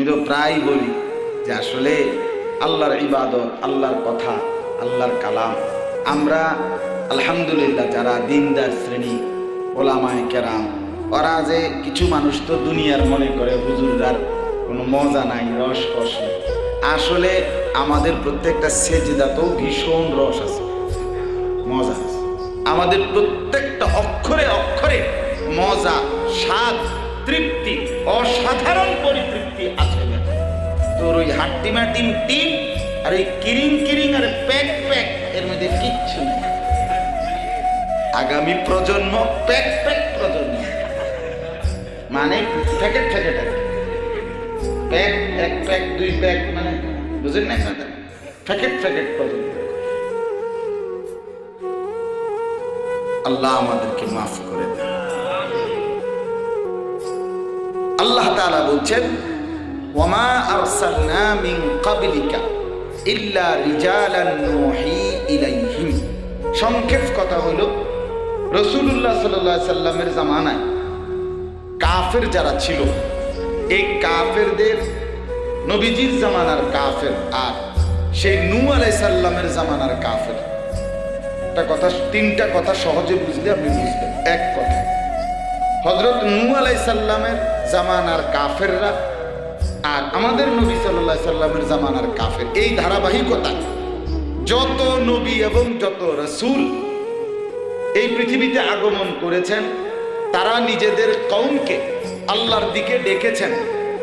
তো প্রায় বলি যে আসলে আল্লাহর ইবাদত, আল্লাহর কথা, আল্লাহর কালাম, আমরা আলহামদুলিল্লাহ যারা দিনদার শ্রেণী, ওলামায়ে কেরাম, ওরা যে কিছু মানুষ তো দুনিয়ার মনে করে হুজুরদার কোনো মজা নাই, রস কস নেই। আসলে আমাদের প্রত্যেকটা সেজদাতেও ভীষণ রস আছে, মজা আছে। আমাদের প্রত্যেকটা অক্ষরে অক্ষরে মজা, স্বাদ, তৃপ্তি, অসাধারণ পরিতৃপ্তি আছে। তোর ওই হাট্টিমাটিম টিম আর এই কিরিং কিরিং আর প্যাক প্যাক এর মধ্যে কিচ্ছু নেই। আগামী প্রজন্ম প্যাক প্যাক প্রজন্ম, মানে প্যাকেট প্যাকেট প্যাক, এক প্যাক দুই প্যাক, মানে বুঝেন না, প্যাকেট প্যাকেট প্রজন্ম। আল্লাহ আমাদেরকে মাফ করে দেন। আল্লাহ তাআলা বলছেন, ওয়ামা আরসালনা মিন ক্বাবলিকা ইল্লা রিজালান নূহি ইলাইহিম। সংক্ষেপ কথা হলো, রাসূলুল্লাহ সাল্লাল্লাহু আলাইহি সাল্লামের জামানায় কাফের যারা ছিল, এই কাফেরদের, নবীজির জামানার কাফের আর সেই নূহ আলাইহিস সালামের জামানার কাফের, তিনটা কথা সহজে বুঝলে আপনি বুঝবেন। এক কথা, হযরত নূহ আলাইহিস সালামের জামানার কাফেররা আর আমাদের নবী সাল্লাল্লাহু আলাইহি সাল্লামের জামানার কাফের, এই ধারাবাহিকতা যত নবী এবং যত রাসূল এই পৃথিবীতে আগমন করেছেন, তারা নিজেদের কওমকে আল্লাহর দিকে ডেকেছেন।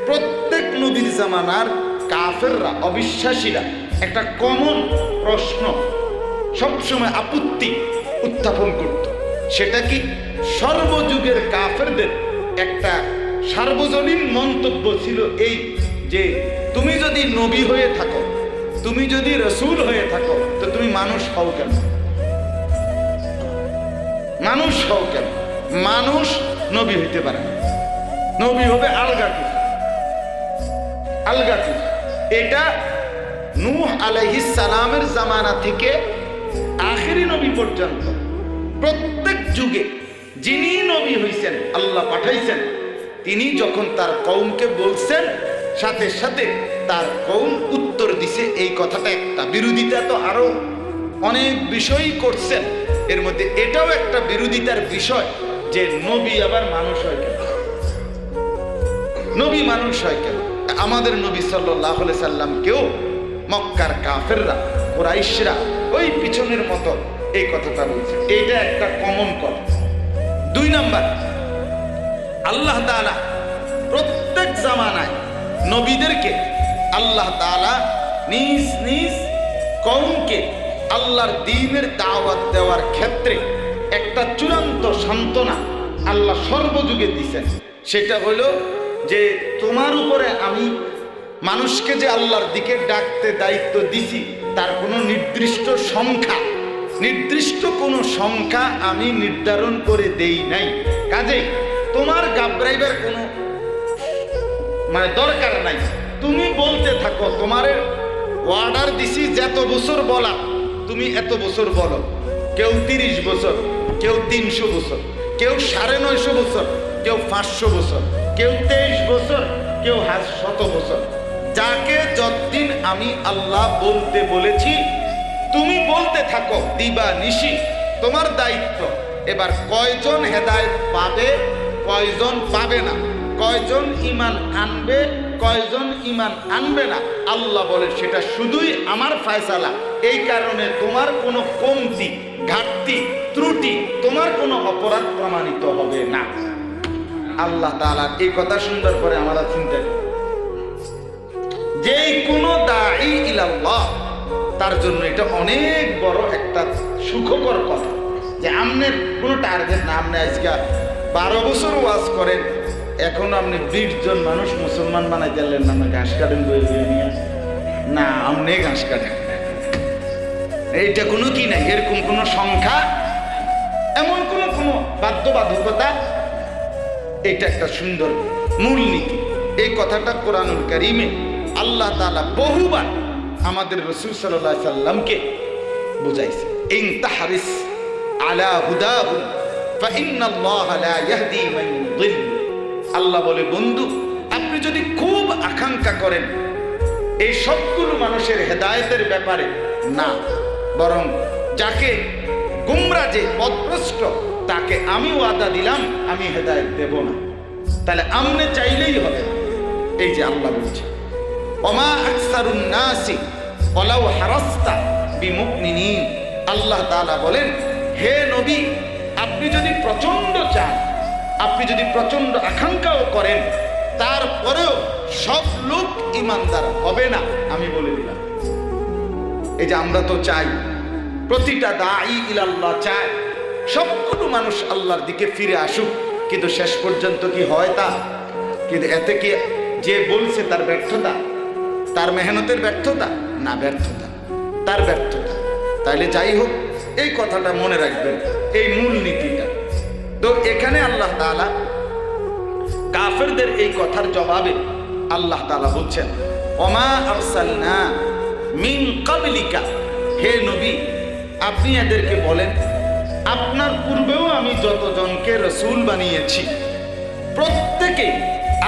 প্রত্যেক নবীর জামানার কাফেররা, অবিশ্বাসীরা একটা কমন প্রশ্ন সবসময় আপত্তি উত্থাপন করত। সেটা কি? সর্বযুগের কাফেরদের একটা সার্বজনীন মন্তব্য ছিল এই যে, তুমি যদি নবী হয়ে থাকো, তুমি যদি রাসূল হয়ে থাকো, তো তুমি মানুষ হও কেন? মানুষ হও কেন? মানুষ নবী হইতে পারে না, নবী হবে আলগা কিছু, আলগা কিছু। এটা নূহ আলাইহিস সালামের জামানা থেকে আখেরি নবী পর্যন্ত প্রত্যেক যুগে যিনি নবী হইছেন, আল্লাহ পাঠাইছেন, তিনি যখন তার কওমকে বলছেন, সাথে সাথে তার কওম উত্তর দিছে এই কথাটা একটা। বিরোধিতা তো আরো অনেক বিষয়ই করছেন, এর মধ্যে এটাও একটা বিরোধিতার বিষয় যে নবী আবার মানুষ হয় কেন? নবী মানুষ হয় কেন? আমাদের নবী সাল্লাল্লাহু আলাইহি সাল্লামকেও মক্কার কাফেররা, কুরাইশরা ওই পিছনের মতো এই কথাটা বলছে। এইটা একটা কমন কথা। দুই নাম্বার, আল্লাহ তাআলা প্রত্যেক জামানায় নবীদেরকে আল্লাহ তাআলা নিজ নিজ কওমকে আল্লাহর দ্বীনের দাওয়াত দেওয়ার ক্ষেত্রে একটা চূড়ান্ত সান্ত্বনা আল্লাহ সর্বযুগে দিয়েছেন। সেটা হলো যে, তোমার উপরে আমি মানুষকে যে আল্লাহর দিকে ডাকতে দায়িত্ব দিছি, তার কোনো নির্দিষ্ট কোনো সংখ্যা আমি নির্ধারণ করে দেই নাই। কাজেই তোমার ঘাবড়াইবার কোনো দরকার নাই। তুমি বলতে থাকো, তোমার অর্ডার দিছি যত বছর বলা, তুমি এত বছর বলো। কেউ 30 বছর, কেউ 300 বছর, কেউ 950 বছর, কেউ 500 বছর, কেউ 23 বছর, কেউ 100 বছর। যাকে যতদিন আমি আল্লাহ বলতে বলেছি, তুমি বলতে থাকো দিবা নিশি, তোমার দায়িত্ব। এবার কয়জন হেদায়েত পাবে, কয়জন পাবে না, কয়জন ঈমান আনবে, কয়জন ঈমান আনবে না, আল্লাহ বলে সেটা শুধুই আমার ফয়সালা। এই কারণে তোমার কোনো কমতি, ঘাটতি, ত্রুটি, তোমার কোনো অপরাধ প্রমাণিত হবে না। আল্লাহ তাআলা এই কথা শুনবার পরে আমরা চিন্তা করি, যে কোনো দাঈ ইলাল্লাহ, তার জন্য এটা অনেক বড় একটা সুখকর কথা যে আপনার কোনো টার্গেট না। আপনি আজকে 12 বছর ওয়াজ করেন, এখন আপনি 20 জন মানুষ মুসলমান বানাই দিলেন না, ঘাস কাটেন বয়ে বয়ে নিয়ে, না আপনি ঘাস কাটেন, এইটা কোনো কি নাই, এরকম কোনো সংখ্যা, এমন কোনো বাধ্যবাধকতা। এটা একটা সুন্দর মূলনীতি। এই কথাটা কোরআনুল কারীমে আল্লাহ তাআলা বহুবার আমাদের রাসূল সাল্লাল্লাহু আলাইহি সাল্লামকে বুঝাইছে। ইন তাহরিস আলা হুদাহুম ফা ইন্নাল্লাহা লা ইয়াহদি মান ইউদিল। আল্লাহ বলে, বন্ধু আপনি যদি খুব আকাঙ্ক্ষা করেন এই সবগুলো মানুষের হেদায়েতের ব্যাপারে, না, বরং যাকে গুমরা, যে পথভ্রষ্ট, তাকে আমি ওয়াদা দিলাম আমি হেদায়েত দেব না, তাহলে আমনে চাইলেই হবে। এই যে আল্লাহ বলছে ওমা আকসারুন নাসি ওয়ালাউ হারাস্তা বিমুমিনিন। আল্লাহ তাআলা বলেন, হে নবী, আপনি যদি প্রচন্ড চান, আপনি যদি প্রচন্ড আকাঙ্ক্ষাও করেন, তারপরেও সব লোক ঈমানদার হবে না, আমি বলে দিলাম। এই যে আমরা তো চাই, প্রতিটা দাঈ ইলাল্লাহ চায় সবগুলো মানুষ আল্লাহর দিকে ফিরে আসুক, কিন্তু শেষ পর্যন্ত কি হয় তা? কিন্তু এতে কি যে বলছে তার ব্যর্থতা, তার মেহনতের ব্যর্থতা? না, ব্যর্থতা, তার ব্যর্থতা। তাইলে যাই হোক, এই কথাটা মনে রাখবেন, এই মূল নীতিটা। তো এখানে আল্লাহ তাআলা কাফেরদের এই কথার জবাবে আল্লাহ তাআলা বলছেন, ওমা আরসালনা মিন ক্বাবলিকা, হে নবী, আপনি এদেরকে বলেন আপনার পূর্বেও আমি যতজনকে রাসূল বানিয়েছি প্রত্যেকে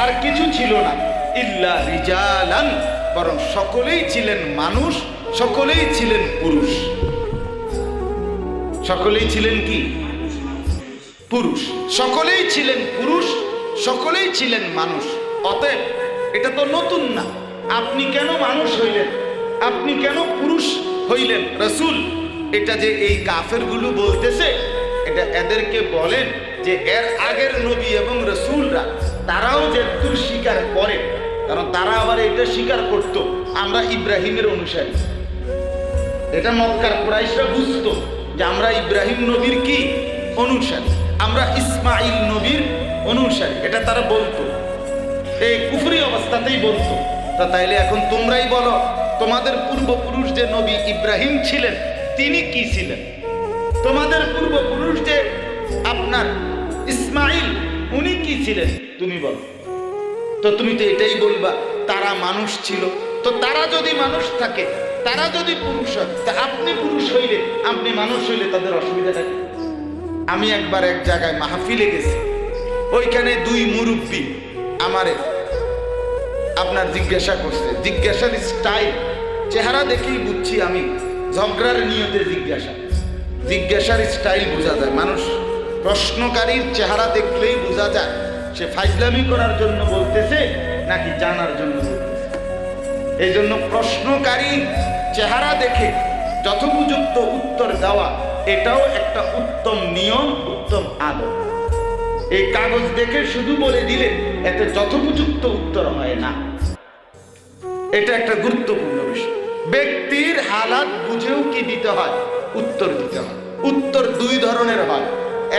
আর কিছু ছিল না, ইল্লা রিজালান, বরং সকলেই ছিলেন মানুষ, সকলেই ছিলেন পুরুষ। সকলেই ছিলেন কি? পুরুষ। সকলেই ছিলেন পুরুষ, সকলেই ছিলেন মানুষ। অতএব এটা তো নতুন না। আপনি কেন মানুষ হইলেন, আপনি কেন পুরুষ হইলেন রাসূল, এটা যে এই কাফেরগুলো বলতেছে, এটা এদেরকে বলেন যে এর আগের নবী এবং রাসূলরা তারাও যেহেতু স্বীকার করে, কারণ তারা আবার এটা স্বীকার করত আমরা ইব্রাহিমের অনুসারী। এটা মক্কার কুরাইশরা বুঝতো যে আমরা ইব্রাহিম নবীর কি অনুসারী, আমরা ইসমাইল নবীর অনুসারী, এটা তারা বলতো, এই কুফরি অবস্থাতেই বলতো। তা তাইলে এখন তোমরাই বলো, তোমাদের পূর্বপুরুষ যে নবী ইব্রাহিম ছিলেন তিনি কি ছিলেন? তোমাদের পূর্বপুরুষ যে আপনার ইসমাইল উনি কি ছিলেন? তুমি বলো। তো তুমি তো এটাই বলবা তারা মানুষ ছিল। তো তারা যদি মানুষ থাকে, তারা যদি পুরুষ হয়, তা আপনি পুরুষ হইলে, আপনি মানুষ হইলে তাদের অসুবিধাটা কি? আমি একবার এক জায়গায় মাহফিলে গেছি, ওইখানে দুই মুরব্বী আমারে আপনার জিজ্ঞাসা করছে, জিজ্ঞাসার স্টাইল, চেহারা দেখেই বুঝছি আমি ঝগড়ার নিয়তে জিজ্ঞাসার স্টাইল বোঝা যায়। মানুষ প্রশ্নকারীর চেহারা দেখলেই বোঝা যায় সে ফাইজলামি করার জন্য বলতেছে নাকি জানার জন্য বলতেছে। এই জন্য প্রশ্নকারীর চেহারা দেখে যথোপযুক্ত উত্তর দেওয়া এটাও একটা উত্তম নিয়ম, উত্তম আদব। এই কাগজ দেখে শুধু বলে দিলে এতে যথোপযুক্ত উত্তর হয় না। এটা একটা গুরুত্বপূর্ণ বিষয়। ব্যক্তির হালাত বুঝেও কি দিতে হয়? উত্তর দিতে হয়। উত্তর দুই ধরনের হয়।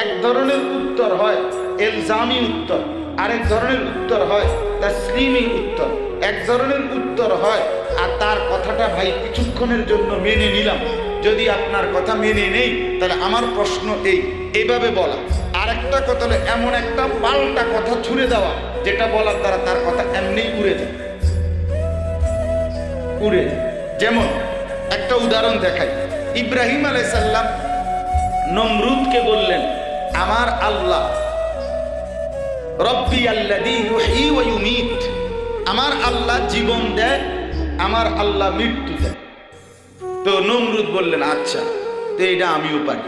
এক ধরনের উত্তর হয় ইলজামি উত্তর, আরেক ধরনের উত্তর হয় তাসলিমি উত্তর। এক ধরনের উত্তর হয় আর তার কথাটা ভাই কিছুক্ষণের জন্য মেনে নিলাম, যদি আপনার কথা মেনে নেই তাহলে আমার প্রশ্ন এইভাবে বলা। আর একটা কথা হলো এমন একটা পাল্টা কথা ছুড়ে দেওয়া যেটা বলার দ্বারা তার কথা এমনিই উড়ে যায়। যেমন একটা উদাহরণ দেখাই। ইব্রাহিম আলাইহিস সালাম নমরুদকে বললেন, আমার আল্লাহ রব্বি আল্লাযী ইউহয়ী ওয়া ইউমীত, আমার আল্লাহ জীবন দেয়, আমার আল্লাহ মৃত্যু দেয়। তো নমরুদ বললেন, আচ্ছা তো এটা আমিও পারি,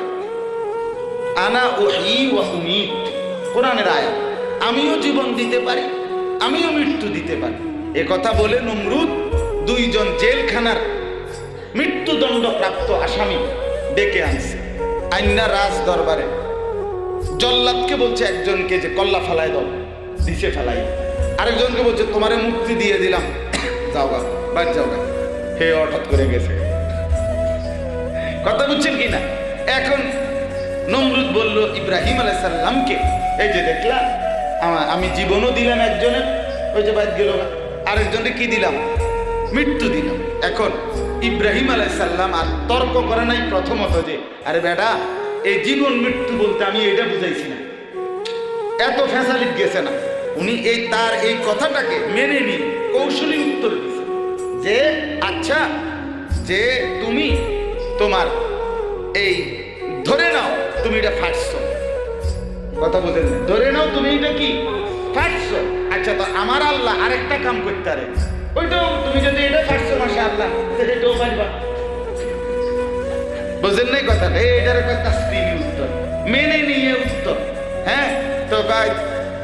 আনা উহয়ী ওয়া উমীত, কোরআনের আয়াত, আমিও জীবন দিতে পারি, আমিও মৃত্যু দিতে পারি। এ কথা বলে নমরুদ দুইজন জেলখানার মৃত্যুদণ্ড প্রাপ্ত আসামি ডেকে আনছে, আইনা রাজ দরবারে। জল্লাদকে বলছে একজনকে যে কল্লা ফেলায় দাও, দিছে ফেলাই। আরেকজনকে বলছে তোমারে মুক্তি দিয়ে দিলাম, যাওগা বাদ যাওগা। হে হঠাৎ করে গেছে, কথা বুঝছেন কিনা? এখন নমরুদ বলল ইব্রাহিম আলাইহিস সালামকে, এই যে দেখলাম আমি জীবনও দিলাম একজনের, ওই যে বাদ গেল, আরেকজনকে কি দিলাম? মৃত্যু দিলাম। এখন ইব্রাহিম আলাইহিস সালাম আর তর্ক করে নাই প্রথমত যে আরে বেটা এই জীবন মৃত্যু বলতে আমি এটা বুঝাইছি না, এত ফ্যাসালিট গেছে না। উনি তার এই কথাটাকে মেনে নিয়ে কৌশলী উত্তর দিয়েছে যে আচ্ছা, যে তুমি তোমার এই ধরে নাও তুমি এটা ফাটছ, কথা বলেন, ধরে নাও তুমি এটা কি ফাটছ, আচ্ছা আচ্ছা তো আমার আল্লাহ আরেকটা কাম করতে পারে, ওইটাও তুমি যদি এটা পারছো মাশাআল্লাহ এটাও পারবা। বুঝেন নাই কথা? এটার একটা তাসলিমি উত্তর, মেনে নিয়ে উত্তর। হ্যাঁ তো ভাই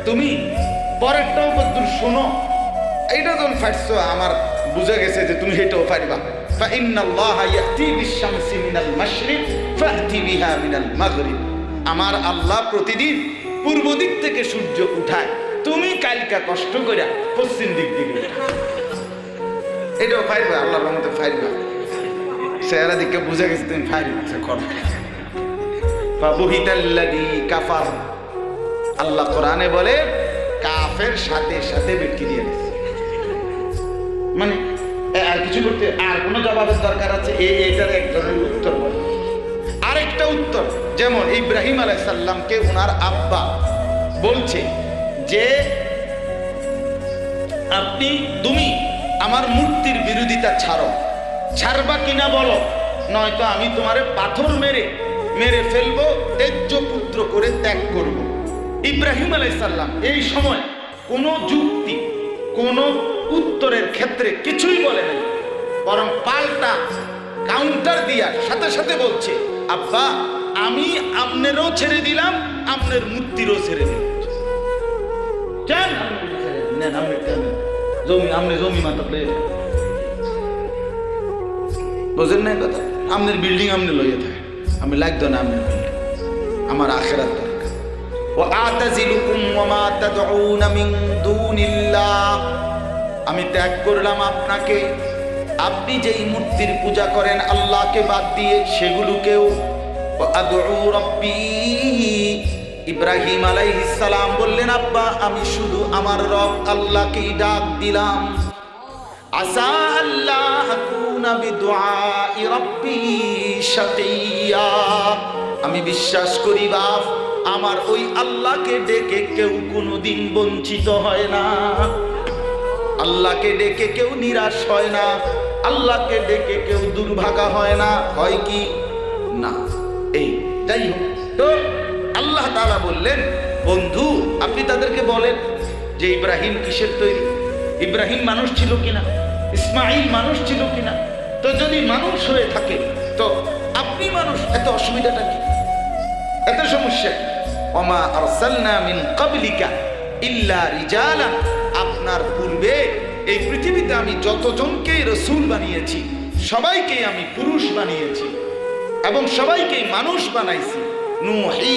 তুমি পরেরটাও কদ্দুর শোনো, এইটা যখন পারছো আমার বুঝা গেছে যে তুমি এটাও পারবা। ফাইন্নাল্লাহা ইয়াতি বিশ-শামসি মিনাল মাশরিক ফাতি বিহা মিনাল মাগরিব। আমার আল্লাহ প্রতিদিন পূর্ব দিক থেকে সূর্য উঠায়, তুমি কালকা কষ্ট করে পশ্চিম দিক থেকে এটাও পারবা। আল্লাহর রহমতে পারবা, চেহারা দিকে বুঝা গেছে তুমি পারবা। ফাবুহিতাল্লাযী কাফার, আল্লাহ কোরআনে বলে কাফের সাথে সাথে ব্যক্তি দিয়ে গেছে। মানে আর কিছু করতে আর কোনো জবাবের দরকার আছে? এইটার এক ধরনের উত্তর বলে। আরেকটা উত্তর, যেমন ইব্রাহিম আলাইহিস সালামকে ওনার আব্বা বলছে যে তুমি আমার মূর্তির বিরোধিতা ছাড়ো, ছাড়বা কিনা বলো, নয়তো আমি তোমারে পাথর মেরে ফেলবো, তেজ্য পুত্র করে ত্যাগ করব। ইব্রাহিম আলাইহিস সালাম এই সময় কোনো যুক্তি, কোনো উত্তরের ক্ষেত্রে কিছুই বলে নাই, বরং পাল্টা কাউন্টার দিয়া সাথে সাথে বলছে, আব্বা আমি আপনারও ছেড়ে দিলাম, আপনার মূর্তিরও ছেড়ে দিলাম। জমি মাতা বোঝেন না কথা? আপনার বিল্ডিং আপনি লইয়া থাকে, আমি লাগতো না আপনার বিল্ডিং, আমার আখিরাত দরকার। ওয়াতাজিলুকুম ওয়ামা তাদউনা মিন দুনিল্লাহ, আমি ত্যাগ করলাম আপনাকে, আপনি যেই মূর্তির পূজা করেন আল্লাহকে বাদ দিয়ে সেগুলোকেও। আদউ রাব্বি, ইব্রাহিম আলাইহিস সালাম বললেন, আব্বা আমি শুধু আমার রব আল্লাহকেই ডাক দিলাম। আসা আল্লাহ আকুনা বিদুআই রাব্বি শাকিয়া, আমি বিশ্বাস করি বাপ আমার ওই আল্লাহকে ডেকে কেউ কোনোদিন বঞ্চিত হয় না, আল্লাহকে ডেকে কেউ নিরাশ হয় না, আল্লাহকে ডেকে কেউ দুর্ভাগা হয় না। হয় কি না? এই যাই হোক, তো আল্লাহ তাআলা বললেন, বন্ধু আপনি তাদেরকে বলেন যে ইব্রাহিম কিসের তৈরি, ইব্রাহিম মানুষ ছিল কিনা, ইসমাঈল মানুষ ছিল কিনা। তো যদি মানুষ হয়ে থাকে তো আপনি মানুষ, এত অসুবিধাটা কি, এত সমস্যা কি? ওমা আরসালনা মিন ক্বাবলিকা ইল্লা রিজালা, আপনার পূর্বে এই পৃথিবীতে আমি যতজনকেই রাসূল বানিয়েছি সবাইকে আমি পুরুষ বানিয়েছি এবং সবাইকে মানুষ বানাইছি। নুহি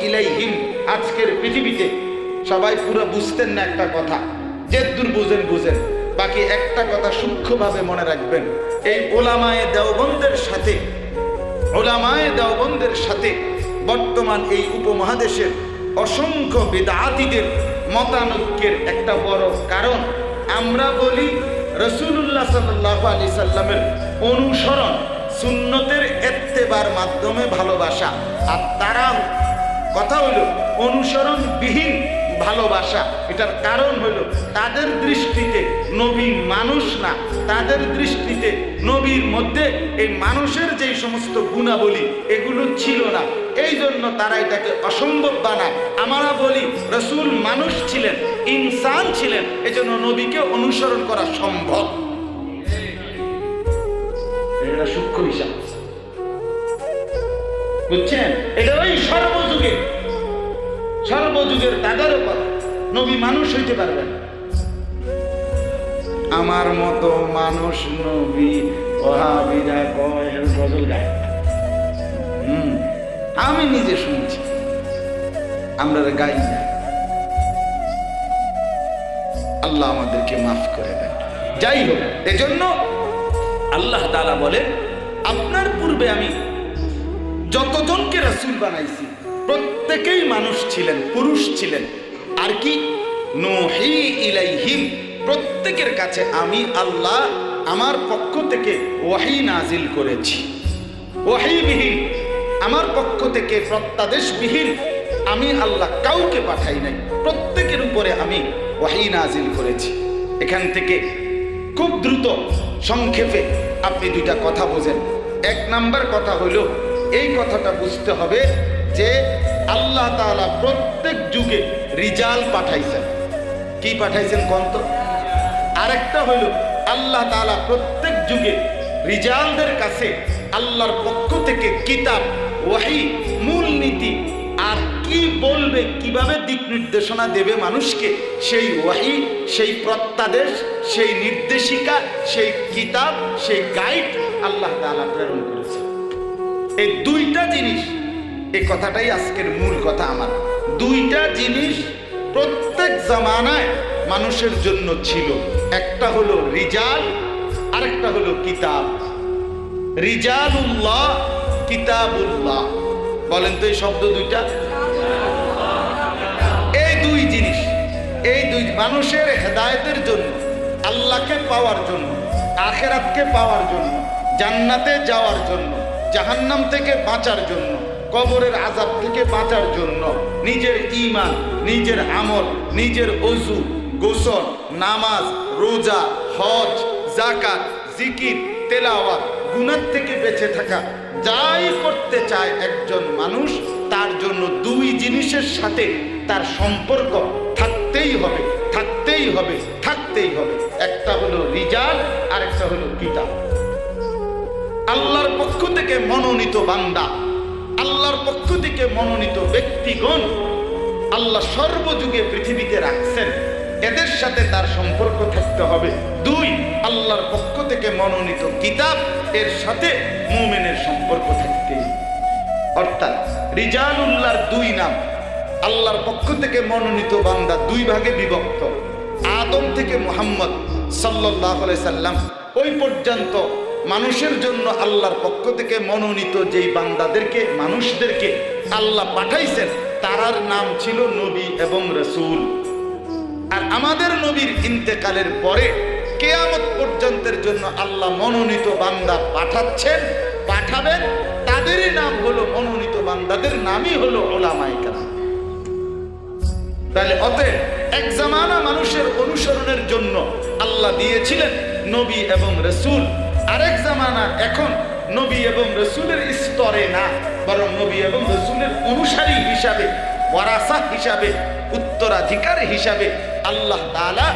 ইলাইহিম, আজকের পৃথিবীতে সবাই পুরো বুঝতেন না একটা কথা, যে দূর বুঝেন, বাকি একটা কথা সূক্ষ্মভাবে মনে রাখবেন, এই ওলামায়ে দেওবন্দের সাথে বর্তমান এই উপমহাদেশের অসংখ্য বিদআতীদের মতানৈক্যের একটা বড় কারণ, আমরা বলি রাসূলুল্লাহ সাল্লাল্লাহু আলাইহি সাল্লামের অনুসরণ, সুন্নতের ইত্তেবার মাধ্যমে ভালোবাসা, আর তারা কথা হলো অনুসরণবিহীন ভালোবাসা। এটার কারণ হলো তাদের দৃষ্টিতে নবী মানুষ না, তাদের দৃষ্টিতে নবীর মধ্যে এই মানুষের যেই সমস্ত গুণাবলী এগুলো ছিল না, এই জন্য তারা এটাকে অসম্ভব বানায়। আমরা বলি রাসূল মানুষ ছিলেন, ইনসান ছিলেন, এজন্য নবীকে অনুসরণ করা সম্ভব। এটা সূক্ষ্ম হিসাব, বুঝছেন? এটা ওই সর্বযুগের তাদেরও কথা, নবী মানুষ হইতে পারবেন। আমার মতো মানুষ নবী ওহাবীরা কয় গজল গায়, আমি নিজে শুনছি, আমরা গাই না। আল্লাহ আমাদেরকে মাফ করে দেন। যাই হোক, এজন্য আল্লাহ তাআলা বলেন, আপনার পূর্বে আমি যতজনকে রাসূল বানাইছি প্রত্যেকেই মানুষ ছিলেন, পুরুষ ছিলেন। আর কি? নুহি ইলাইহিম, প্রত্যেকের কাছে আমি আল্লাহ আমার পক্ষ থেকে ওয়াহী নাজিল করেছি। ওয়াহীবিহীন, আমার পক্ষ থেকে প্রত্যাদেশবিহীন আমি আল্লাহ কাউকে পাঠাই নাই, প্রত্যেকের উপরে আমি ওয়াহী নাজিল করেছি। এখান থেকে খুব দ্রুত সংক্ষেপে আপনি দুইটা কথা বোঝেন। এক নাম্বার কথা হলো, এই কথাটা বুঝতে হবে যে আল্লাহ তাআলা প্রত্যেক যুগে রিজাল পাঠাইছেন। কি পাঠাইছেন কন্ত? আরেকটা হইল আল্লাহ তাআলা প্রত্যেক যুগে রিজালদের কাছে আল্লাহর পক্ষ থেকে কিতাব, ওয়াহি, মূলনীতি আর কি বলবে, কিভাবে দিক নির্দেশনা দেবে মানুষকে, সেই ওয়াহি, সেই প্রত্যাদেশ, সেই নির্দেশিকা, সেই কিতাব, সেই গাইড আল্লাহ তাআলা প্রেরণ করেছে। এই দুইটা জিনিস, এই কথাটাই আজকের মূল কথা আমার। দুইটা জিনিস প্রত্যেক জামানায় মানুষের জন্য ছিল। একটা হলো রিজাল, আরেকটা হলো কিতাব। রিজালুল্লাহ, কিতাবুল্লাহ। বলেন তো এই শব্দ দুইটা, এই দুই জিনিস, এই দুই মানুষের হেদায়েতের জন্য, আল্লাহকে পাওয়ার জন্য, আখিরাতকে পাওয়ার জন্য, জান্নাতে যাওয়ার জন্য, জাহান্নাম থেকে বাঁচার জন্য, কবরের আযাব থেকে বাঁচার জন্য, নিজের ঈমান, নিজের আমল, নিজের ওযু, গোসল, নামাজ, রোজা, হজ, যাকাত, জিকির, তেলাওয়াত, গুনাহ থেকে বেঁচে থাকা, যাই করতে চায় একজন মানুষ, তার জন্য দুই জিনিসের সাথে তার সম্পর্ক থাকতেই হবে, থাকতেই হবে, থাকতেই হবে। একটা হলো রিজাল, আরেকটা হলো কিতাব। আল্লাহর পক্ষ থেকে মনোনীত বান্দা, আল্লাহর পক্ষ থেকে মনোনীত ব্যক্তিগণ আল্লাহ সর্বযুগে পৃথিবীতে রাখছেন, এদের সাথে তার সম্পর্ক থাকতে হবে। দুই, আল্লাহর পক্ষ থেকে মনোনীত কিতাব, এর সাথে মুমিনের সম্পর্ক থাকতে। অর্থাৎ রিজালুল্লাহর দুই নাম। আল্লাহর পক্ষ থেকে মনোনীত বান্দা দুই ভাগে বিভক্ত। আদম থেকে মুহাম্মদ সাল্লাল্লাহু আলাইহি সাল্লাম ওই পর্যন্ত মানুষের জন্য আল্লাহর পক্ষ থেকে মনোনীত যেই বান্দাদেরকে, মানুষদেরকে আল্লাহ পাঠাইছেন, তারার নাম ছিল নবী এবং রাসূল। আর আমাদের নবীর ইন্তেকালের পরে কিয়ামত পর্যন্তের জন্য আল্লাহ মনোনীত বান্দা পাঠাচ্ছেন, পাঠাবেন, তাদেরই নাম হলো, মনোনীত বান্দাদের নামই হলো উলামায়ে কেরাম। তাহলে অতএব এক জামানা মানুষের অনুসরণের জন্য আল্লাহ দিয়েছিলেন নবী এবং রাসূল। আরেক জামানা এখন নবী এবং রাসূলের স্তরে না, বরং নবী এবং রাসূলের অনুসারী হিসাবে, ওয়ারাসা হিসাবে, উত্তরাধিকার হিসাবে আল্লাহ তাআলা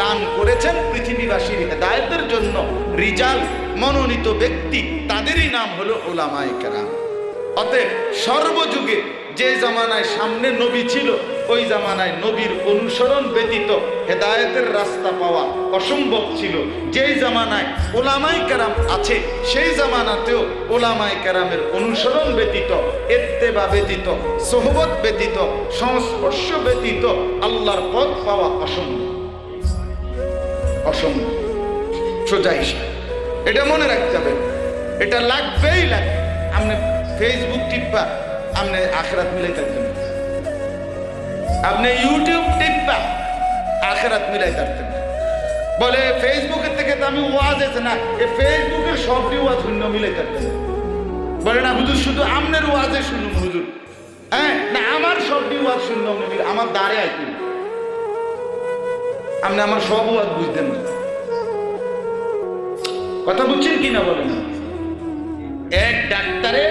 দান করেছেন পৃথিবীবাসীর হেদায়েতের জন্য রিজাল, মনোনীত ব্যক্তি, তাদেরই নাম হলো উলামায়ে কেরাম। অতএব সর্বযুগে যে জামানায় সামনে নবী ছিল, ওই জামানায় নবীর অনুসরণ ব্যতীত হেদায়েতের রাস্তা পাওয়া অসম্ভব ছিল। যেই জামানায় উলামায়ে কেরাম আছে, সেই জামানাতেও উলামায়ে কেরামের অনুসরণ ব্যতীত, ইত্তেবা ব্যতীত, সোহবত ব্যতীত, সংস্পর্শ ব্যতীত আল্লাহর পথ পাওয়া অসম্ভব, অসম্ভব। সোজা হিসাব, এটা মনে রাখতে হবে, এটা লাগবেই লাগবে। আপনি ফেসবুক টিপা, আপনি আখিরাত মিলাই থাকতেন, আপনি ইউটিউব টিপা, আখিরাত মিলাই থাকতেন। বলে ফেসবুকের থেকে তো আমি ওয়াজ আছে না, এই ফেসবুকের সবটি ওয়াজ শূন্য মিলাই থাকতেন। বলে না হুজুর শুধু আমনের ওয়াজে শুনুন হুজুর, হ্যাঁ না আমার সবটি ওয়াজ শূন্য, আমার দাঁড়ে আইতেন, আপনি আমার সব ওয়াজ বুঝতেন না। কথা বুঝছেন কিনা বলেন? এক ডাক্তারে,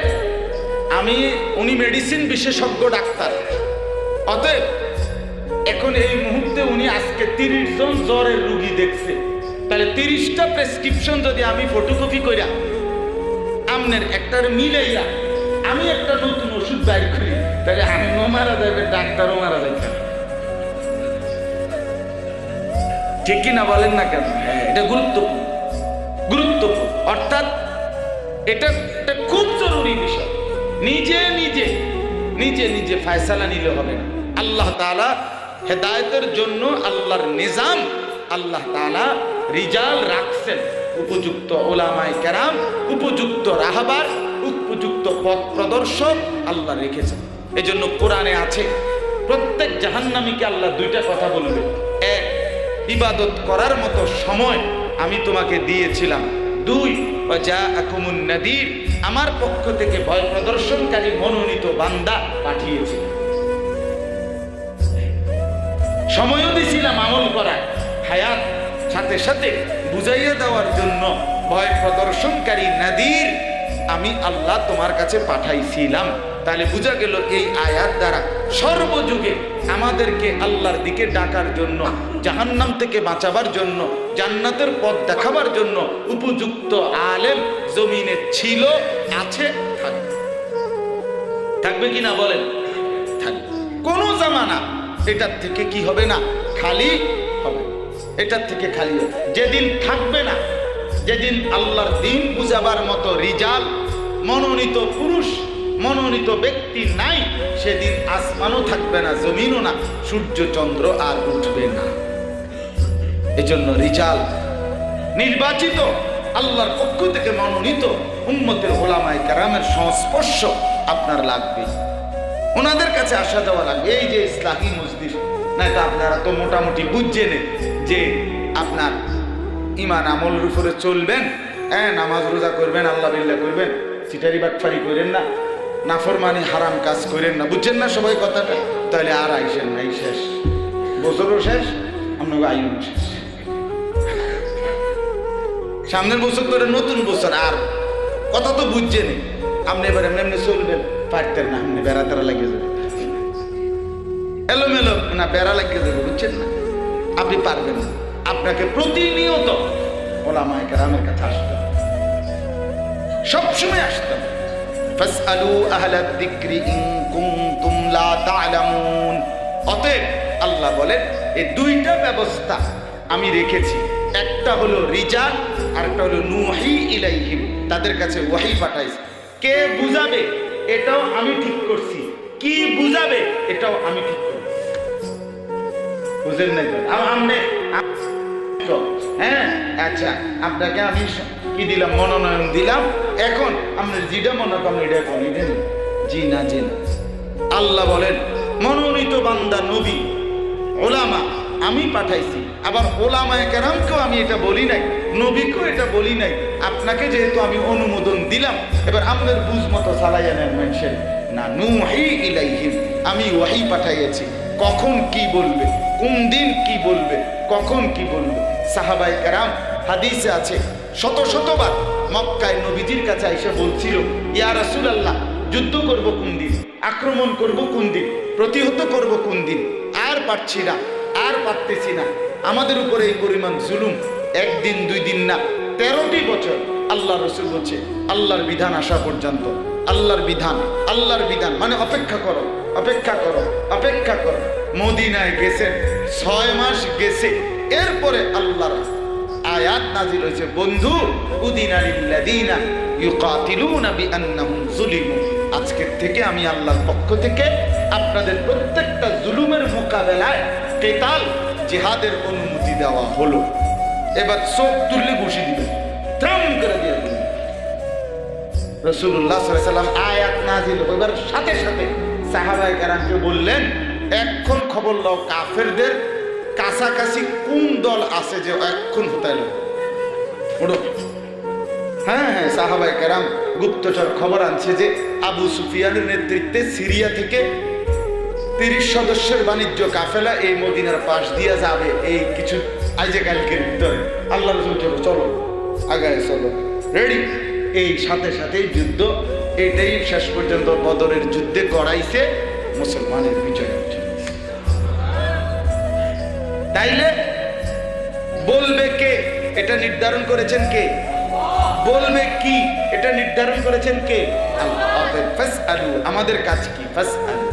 উনি মেডিসিন বিশেষজ্ঞ ডাক্তার, অতএব এখন এই মুহূর্তে উনি আজকে 30 জন জ্বরের রোগী দেখছে। তাহলে 30টা প্রেসক্রিপশন যদি আমি ফটোকপি কইরা আমনের একটার মিলাইয়া আমি একটা নতুন ওষুধ বাইর করি, তাহলে আমিও মারা যাবে, ডাক্তারও মারা যাবে। ঠিক কিনা বলেন না কেন? এটা গুরুত্বপূর্ণ, গুরুত্বপূর্ণ। অর্থাৎ এটা খুব জরুরি বিষয়। নিজে নিজে নিজে নিজে ফয়সালা নিলে হবে না। আল্লাহ তাআলা হেদায়েতের জন্য আল্লাহর নিজাম, আল্লাহ তাআলা রিজাল রাখছেন, উপযুক্ত উলামায়ে কেরাম, উপযুক্ত রাহবার, উপযুক্ত পথ প্রদর্শক আল্লাহ রেখেছেন। এজন্য কোরআনে আছে প্রত্যেক জাহান্নামীকে আল্লাহ দুইটা কথা বলবে। এক, ইবাদত করার মতো সময় আমি তোমাকে দিয়েছিলাম। দুই, ওয়াজাআকুমুন নাদির, আমার পক্ষ থেকে ভয় প্রদর্শনকারী মনোনীত বান্দা পাঠিয়েছি। সময়ও দিয়েছিলাম আমল করার, হায়াত সাথে সাথে বুঝাইয়া দেওয়ার জন্য ভয় প্রদর্শনকারী নাদির আমি আল্লাহ তোমার কাছে পাঠাইছিলাম। তাহলে বোঝা গেল এই আয়াত দ্বারা সর্বযুগে আমাদেরকে আল্লাহর দিকে ডাকার জন্য, জাহান্নাম থেকে বাঁচাবার জন্য, জান্নাতের পথ দেখাবার জন্য উপযুক্ত আলেম জমিনে ছিল, আছে, থাকবে। থাকবে কিনা বলেন? থাকবে। কোন জামানা এটার থেকে কি হবে না, খালি হবে। এটার থেকে খালি হবে। যেদিন থাকবে না, যেদিন আল্লাহর দিন বুঝাবার মতো রিজাল, মনোনীত পুরুষ, মনোনীত ব্যক্তি নাই, সেদিন আসমানও থাকবে না, জমিনও না, সূর্য চন্দ্র আর উঠবে না। এজন্য রিজাল, নির্বাচিত, আল্লাহর পক্ষ থেকে মনোনীত উম্মতের ওলামায়ে কেরামের সংস্পর্শ আপনার লাগবে, ওনাদের কাছে আসা যাওয়া লাগবে। এই যে ইসলাহি মজলিস, না এটা আপনারা তো মোটামুটি বুঝছেন যে আপনার ইমান আমলের উপরে চলবেন, হ্যাঁ, নামাজ রোজা করবেন, আল্লাহ বিল্লাহ করবেন, চিটারি বাটফারি করেন না, নাফরমানি হারাম কাজ করেন না, বুঝছেন না সবাই কথাটা? তাহলে আর আইসেন না, এই শেষ, বছরও শেষ, আপনাকে আয়ুন শেষ, সামনের বছর ধরে নতুন বছর, আর কথা তো বুঝছেন। আপনি এবার এমনি এমনি চলবেন, পারতেন না, আপনি বেড়া তেরা লাগিয়ে যাবে, এলোমেলো না, বেড়া লাগিয়ে যাবে, বুঝছেন না? আপনি পারবেন না। আপনাকে প্রতিনিয়ত ওলামায়ে কেরামের কাছে আসতে হবে, সবসময় আসতে হবে। ফাসআলু আহলাদ যিকরি ইন কুনতুম লা তা'লামুন। অতএব আল্লাহ বলেন এই দুইটা ব্যবস্থা আমি রেখেছি, একটা হলো রিজাল, আর একটা হলো নুহি ইলাইহিম, তাদের কাছে ওহী পাঠাইছি। কে বুঝাবে এটাও আমি ঠিক করছি, কি বুঝাবে এটাও আমি ঠিক করছি। বুঝেন নাই? আমনে হ্যাঁ, আচ্ছা, আপনাকে আমি কি দিলাম, মনোনয়ন দিলাম, এখন আপনার যেটা মনে করেন এটা কোন জি না, জি না। আল্লাহ বলেন মনোনীত বান্দা নবী ওলামা আমি পাঠাইছি, আবার ওলামায়ে কেরামকেও আমি এটা বলি নাই, নবীকেও এটা বলি নাই। আপনাকে যেহেতু আমি অনুমোদন দিলাম, এবার আপনার বুঝ মতো চালাইয়া নেন মানুষের না। নুহি ইলাইহিম, আমি ওহী পাঠাইয়াছি, কখন কি বলবে, কোন দিন কি বলবে, কখন কি বলবে। সাহাবায়ে কেরাম, হাদিসে আছে, শত শতবার মক্কায় নবীজির কাছে এসে বলছিল, ইয়া রাসূলুল্লাহ, যুদ্ধ করব কোন দিন, আক্রমণ করব কোন দিন, প্রতিহত করব কোন দিন, আর পারছি না, আর পারতেছি না, আমাদের উপরে এই পরিমাণ জুলুম, একদিন দুই দিন না, 13টি বছর। আল্লাহ রাসূল বলছে আল্লাহর বিধান আসা পর্যন্ত, আল্লাহর বিধান, আল্লাহর বিধান মানে অপেক্ষা করো, অপেক্ষা করো, অপেক্ষা করো। মদিনায় গেছেন, 6 মাস গেছে, এরপরে আল্লাহর আয়াত নাজিল হয়েছে, বন্ধু উদিনা লিল্লাযিনা ইউকাতিলুনা বিআন্নাহুম যুলিমু, আজকের থেকে আমি আল্লাহর পক্ষ থেকে আপনাদের প্রত্যেকটা জুলুমের মোকাবেলায় কিতাল, জিহাদের অনুমতি দেওয়া হলো। এবার চোখ তুললে ঘুষি দিবেন, ত্রাম করে দিয়ে দিবেন। রাসূলুল্লাহ সাল্লাল্লাহু আলাইহি ওয়াসাল্লাম আয়াত নাজিল হবার সাথে সাথে সাহাবায়ে কেরামকে বললেন, এখন খবর লও কাফেরদের কাছাকাছি কোন দল আছে যে এখন হতাইল ওড়ো। হ্যাঁ হ্যাঁ, সাহাবায়ে কেরাম গুপ্তচর খবর আনছে যে আবু সুফিয়ানের নেতৃত্বে সিরিয়া থেকে 30 সদস্যের বাণিজ্য কাফেলা এই মদিনার পাশ দিয়ে যাবে, এই কিছু আজকে কালকের ভিতরে। আল্লাহ রাসূল চলো চলো আগায় চলো, রেডি। এই সাথে সাথেই যুদ্ধ, এটাই শেষ পর্যন্ত বদরের যুদ্ধে গড়াইছে, মুসলমানের বিজয় উঠে। তাইলে বলবে কে, এটা নির্ধারণ করেছেন কে? বলবে কি, এটা নির্ধারণ করেছেন কে? আল্লাহ। ফাসআলু, আমাদের কাজ কি? ফাসআলু,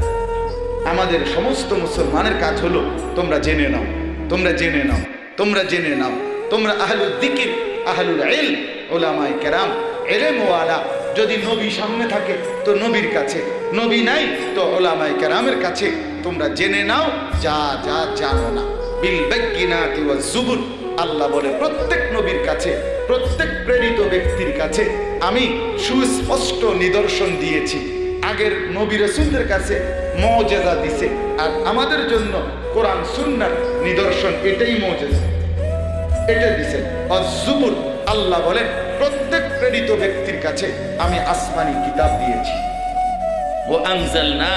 আমাদের সমস্ত মুসলমানের কাজ হলো তোমরা জেনে নাও, তোমরা জেনে নাও, তোমরা জেনে নাও। তোমরা আহলুল যিকির, আহলুল ইলম, উলামায়ে কেরাম, ইলম ওয়ালা, যদি নবী সামনে থাকে তো নবীর কাছে, নবী নাই তো উলামায়ে কেরামের কাছে তোমরা জেনে নাও যা যা জানো না। বিল বায়িনাতি ওয়াজ জুবুর, আল্লাহ বলে প্রত্যেক নবীর কাছে, প্রত্যেক প্রেরিত ব্যক্তির কাছে আমি সুস্পষ্ট নিদর্শন দিয়েছি। আগের নবী রাসূলদের কাছে মুজিজা দিছে, আর আমাদের জন্য কোরআন সুন্নাহর নিদর্শন, এটাই মুজিজা, এটা দিছেন। আজ-জুবুর, আল্লাহ বলেন প্রত্যেক প্রেরিত ব্যক্তির কাছে আমি আসমানি কিতাব দিয়েছি। ওয়া আনজালনা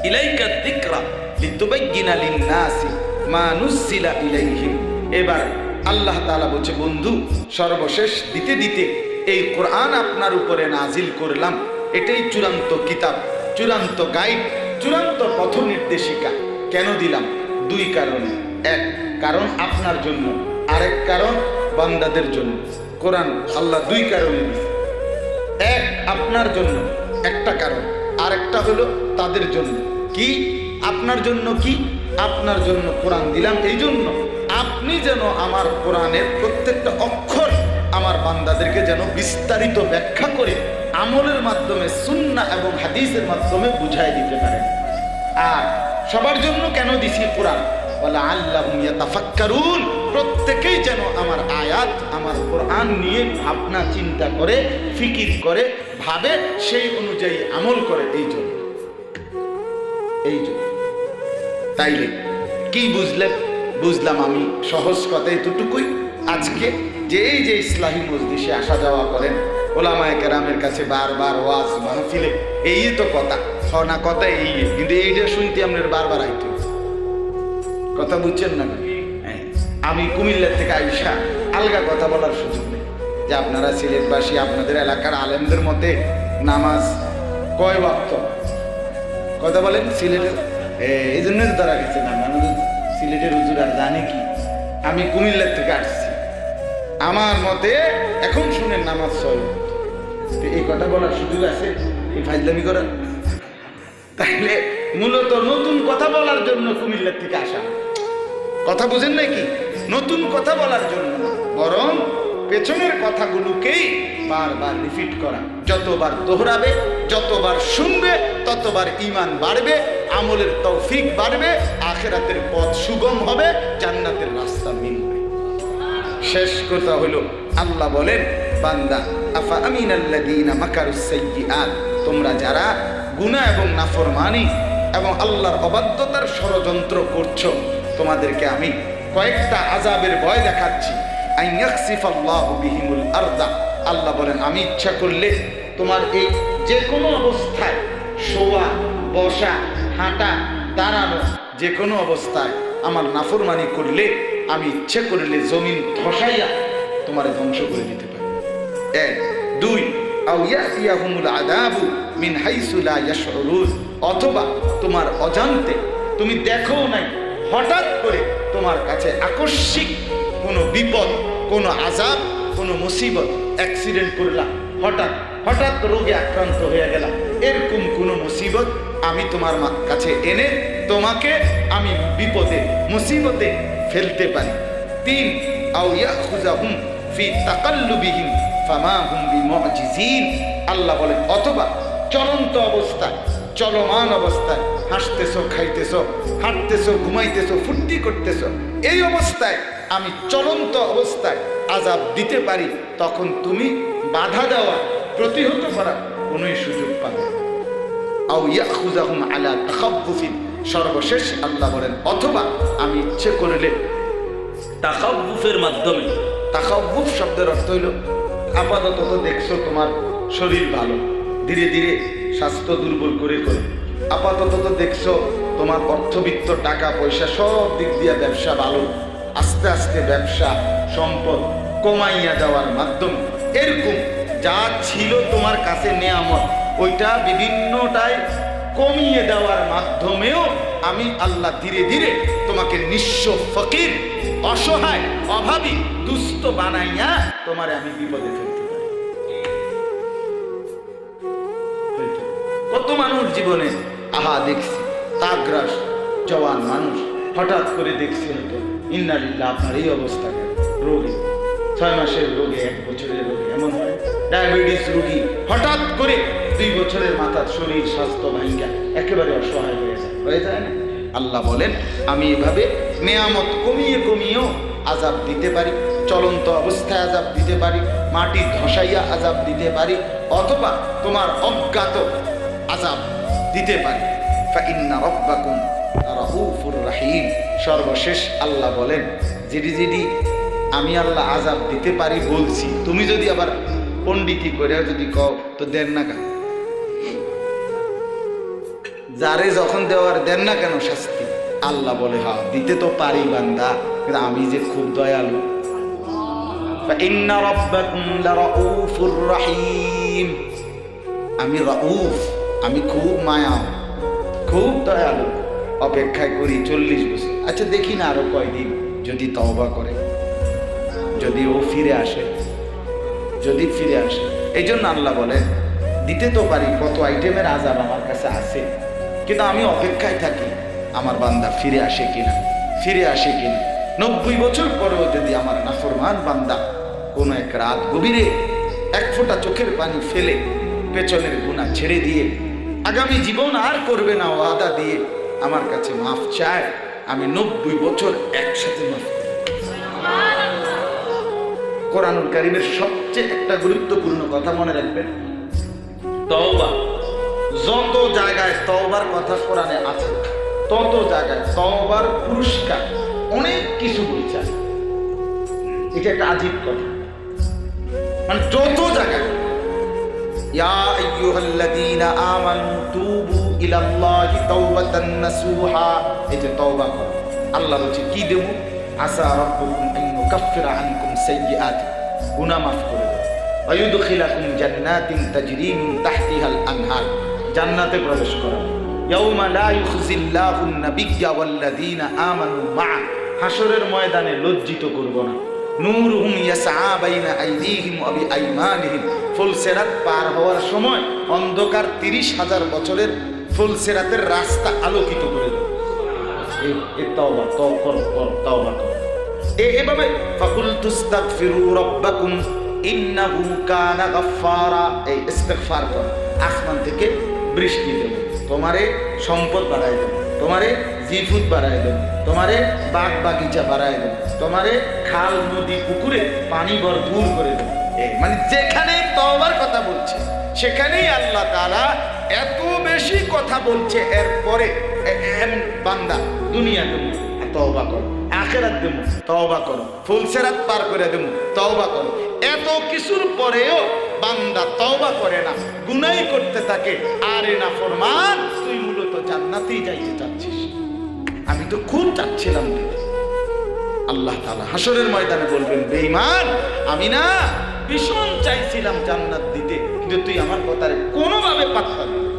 ইলাইকা যিকরা লিতুবায়্যিনা লিন-নাসি মা নুযিলা ইলাইহিম। এবার আল্লাহ তাআলা বলছে, বন্ধু সর্বশেষ দিতে দিতে এই কোরআন আপনার উপরে নাজিল করলাম, এটাই চূড়ান্ত কিতাব, চূড়ান্ত গাইড, চূড়ান্ত পথ নির্দেশিকা কেন দিলাম? দুই কারণে। এক কারণ আপনার জন্য, আরেক কারণ বান্দাদের জন্য। কোরআন আল্লাহ দুই কারণে দিয়েছে। এক আপনার জন্য একটা কারণ, আরেকটা হলো তাদের জন্য। কি আপনার জন্য? কি আপনার জন্য কোরআন দিলাম এই জন্য আপনি যেন আমার কোরআনের প্রত্যেকটা অক্ষর আমার বান্দাদেরকে যেন বিস্তারিত ব্যাখ্যা করে আমলের মাধ্যমে, সুন্নাহ এবং হাদিসের মাধ্যমে বুঝাই দিতে পারেন। আর সবার জন্য কেন দিছি কোরআন? ওয়ালা আল্লাহুম ইয়াতাফাক্কারুন, প্রত্যেকেই যেন আমার আয়াত, আমার কোরআন নিয়ে ভাবনা চিন্তা করে, ফিকির করে, ভাবে, সেই অনুযায়ী আমল করে। এই জন্য তাইলে কি বুঝলেন? বুঝলাম আমি সহজ কথা এতটুকুই। আজকে যে ইসলাহী মজলিসে আসা যাওয়া করেন, ওলামায়ে কেরামের কাছে বারবার ওয়াজ মাহফিলে, এই তো কথা না, কথা এই, কিন্তু এইটা শুনতে আপনার বারবার আইতে কথা বুঝছেন না? আমি কুমিল্লা থেকে আইসা আলগা কথা বলার সুযোগ নেই যে আপনারা সিলেটবাসী, আপনাদের এলাকার আলেমদের মতে নামাজ কয় ওয়াক্ত কথা বলেন সিলেটের? এই জন্য তো তারা গেছে না, মানুষ সিলেটের হুজুর আর জানে কি? আমি কুমিল্লার থেকে আসছি, আমার মতে এখন শুনেন নামাজ ছয়। এই কথা বলার সুযোগ আছে এই ফাইজলামি করার? তাইলে মূলত নতুন কথা বলার জন্য কুমিল্লার থেকে আসা, কথা বুঝেন নাকি? নতুন কথা বলার জন্য, বরং পেছনের কথাগুলোকেই বারবার রিপিট করা। যতবার দোহরাবে, যতবার শুনবে, ততবার ঈমান বাড়বে, আমলের তৌফিক বাড়বে, আখিরাতের পথ সুগম হবে, জান্নাতের রাস্তা মিলবে। শেষ কথা হলো আল্লাহ বলেন, বান্দা আফা আমিনাল্লাযীনা মাকারুস সাইয়্যাত, তোমরা যারা গুনাহ এবং নাফরমানি এবং আল্লাহর অবাধ্যতার ষড়যন্ত্র করছো, তোমাদেরকে আমি কয়েকটা আযাবের ভয় দেখাচ্ছি। আইয়াখসিফাল্লাহু বিহিমুল আরদা, আল্লাহ বলেন আমি ইচ্ছা করলে তোমার এই যে কোনো অবস্থায়, শোয়া, বসা, হাঁটা, দাঁড়ানো, যে কোনো অবস্থায় আমার নাফরমানি করলে আমি ইচ্ছে করলে জমিন ধসাইয়া তোমার ধ্বংস করে দিতে পারি। এক। দুই, আও ইয়াতিয়াহুমুল আযাবু মিন হাইসু লা ইয়াশউরুন, অথবা তোমার অজান্তে, তুমি দেখো নাই, হঠাৎ করে তোমার কাছে আকস্মিক কোনো বিপদ, কোনো আযাব, কোনো মুসিবত, অ্যাক্সিডেন্ট করলাম, হঠাৎ রোগে আক্রান্ত হয়ে গেলাম, এরকম কোনো মুসিবত আমি তোমার কাছে এনে তোমাকে আমি বিপদে, মুসিবতে ফেলতে পারি। তিন, আও ইয়াখুযাহুম ফি তাকাল্লুবিহিম ফামা হুম বিমুজিজিন, আল্লাহ বলেন অথবা চলন্ত অবস্থায়, চলমান অবস্থায়, হাসতেছো, খাইতেছো, হাঁটতেছো, ঘুমাইতেছো, ফুর্তি করতেছো, এই অবস্থায় আমি চলন্ত অবস্থায় আযাব দিতে পারি, তখন তুমি বাধা দেওয়া, প্রতিহত করার কোনো সুযোগ পাবে। আও ইয়াখুযাহুম আলা তাখাব্বুফিন, সর্বশেষ আল্লাহ বলেন অথবা আমি ইচ্ছে করলে তাখাব্বুফের মাধ্যমে, তাখাব্বুফ শব্দের অর্থ হইল আপাতত তো দেখছো তোমার শরীর ভালো, ধীরে ধীরে স্বাস্থ্য দুর্বল করে আপাতত তো দেখছো তোমার অর্থবিত্ত, টাকা পয়সা সব দিক দিয়ে ব্যবসা ভালো, আস্তে আস্তে ব্যবসা সম্পদ কমাইয়া যাওয়ার মাধ্যমে, এরকম যা ছিল তোমার কাছে নেয়ামত, ওইটা বিভিন্নটাই কমিয়ে দেওয়ার মাধ্যমেও আমি আল্লাহ ধীরে ধীরে তোমাকে নিঃস্ব, ফকির, অসহায়, অভাবী, দুস্থ বানাইয়া তোমারে আমি বিপদে ফেলতে পারি। কত মানুষ জীবনে দেখছি তাগ্রাস জওয়ান মানুষ, হঠাৎ করে দেখছি হয়তো ইন্নালিল্লাহ আপনার এই অবস্থা, রোগী 6 মাসের রোগে, 1 বছরের রোগে, এমন হয় ডায়াবেটিস রোগী হঠাৎ করে 2 বছরের মাথার শরীর স্বাস্থ্য ভাঙ্গা একেবারে অসহায় হয়ে যায় না? আল্লাহ বলেন আমি এভাবে নেয়ামত কমিয়েও আযাব দিতে পারি, চলন্ত অবস্থায় আযাব দিতে পারি, মাটি ধসাইয়া আযাব দিতে পারি, অথবা তোমার অজ্ঞাত আযাব দিতে পারি। ফাইন্না রাব্বাকুম রাউফুর রাহিম, সর্বশেষ আল্লাহ বলেন যেটি আমি আল্লাহ আযাব দিতে পারি বলছি, তুমি যদি আবার পণ্ডিতি করে যদি কও তো দেন না কেন, যারে যখন দেওয়ার দেন না কেন শাস্তি? আল্লাহ বলে হ্যাঁ দিতে তো পারি বান্দা, কিন্তু আমি যে খুব দয়ালু। ফাইন্না রাব্বাকুম লারাউফুর রাহিম, আমি রাউফ, আমি খুব মায়া, খুব দয়ালু, অপেক্ষায় করি 40 বছর। আচ্ছা দেখি না আরো কয়দিন, যদি তওবা করে, যদি ও ফিরে আসে, যদি ফিরে আসে। এই জন্য আল্লাহ বলেন দিতে তো পারি, কত আইটেমের আযাব আমার কাছে আছে, কিন্তু আমি অপেক্ষায় থাকি আমার বান্দা ফিরে আসে কিনা, ফিরে আসে কিনা। 90 বছর পরেও যদি আমার নাফরমান বান্দা কোনো এক রাত গভীরে এক ফোঁটা চোখের পানি ফেলে পেছনের গুনাহ ছেড়ে দিয়ে আগামী জীবন আর করবে না ওয়াদা দিয়ে আমার কাছে মাফ চায়, আমি 90 বছর একসাথে মাফ করি। কোরআনুল কারীমের সবচেয়ে একটা গুরুত্বপূর্ণ কথা মনে রাখবেন, তওবা। যত জায়গায় তওবার কথা কোরআনে আছে তত জায়গায় তওবার পুরস্কার অনেক কিছু বলছে। এটা একটা আজীব কথা, মানে যত জায়গায় ইয়া আইয়ুহাল্লাযীনা আমানু তুবু ইলাল্লাহি তাওবাতান নাসুহা, এই যে তওবা করো, আল্লাহ বলছে কি দেব, আসা রাব্বুকুম আন ইউকাফিরা আনকুম সাইয়্যাতিকুম, গুনাহ মাফ করে দেব, ওয়া ইউদখিলাকুম জান্নাতিন তাজরি মিন তাহতিহাল আনহার, জান্নাতে প্রবেশ করাবে। ইয়াউমা লা ইউখজিল্লাহুন নাবিয়্যা ওয়াল্লাযীনা আমানু মা, হাসরের ময়দানে লজ্জিত করব না। নূরুহুম ইয়াসআ বাইনা আইদিহিম ওয়া বিআইমানিহিম, ফুলসিরাত পার হওয়ার সময় অন্ধকার 30,000 বছরের ফুলসিরাতের রাস্তা আলোকিত করে দেবে। এই তওবা তওবা করো। এভাবে ফাকুলতুস্তাগফিরু রাব্বাকুম ইন্নাহু কানা গাফফারা, এই ইস্তিগফার করো, আসমান থেকে বৃষ্টি দেব, তোমারে সম্পদ বাড়ায় দেব, তোমারে জিফুত বাড়ায় দেব, তোমারে বাগ বাগিচা বাড়ায় দেব, তোমারে খাল নদী পুকুরে পানি ভরপুর করে দেব। মানে যেখানে তওবার কথা বলছে সেখানেই আল্লাহ তাআলা এত বেশি কথা বলছে। এরপরে বান্দা দুনিয়া দেব, তওবা করো, আখিরাত দেব, তওবা করো, ফুলসিরাত পার করে দেব, তওবা করো। এত কিছুর পরেও বান্দা তওবা করে না, গুনাই করতে থাকে। আরে নাফরমান, তুই মূলত জান্নাতেই যাইতে চাচ্ছিস, আমি তো খুব চাচ্ছিলাম। আল্লাহ তাআলা হাসরের ময়দানে বলবেন, বেঈমান, আমি না ভীষণ চাইছিলাম জান্নাত দিতে, কিন্তু তুই আমার কথারে কোনোভাবে পাত্তা দিলি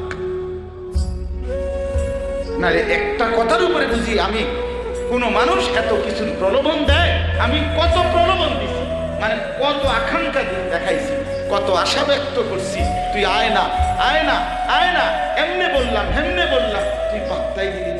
না। একটা কথার উপরে বুঝি আমি কোন মানুষ এত কিছুর প্রলোভন দেয়, আমি কত প্রলোভন দিছি, মানে কত আকাঙ্ক্ষা দেখাইছি, কত আশা ব্যক্ত করছি, তুই আয় না, আয় না, আয় না, এমনে বললাম, হেমনে বললাম, তুই পাত্তাই দিলি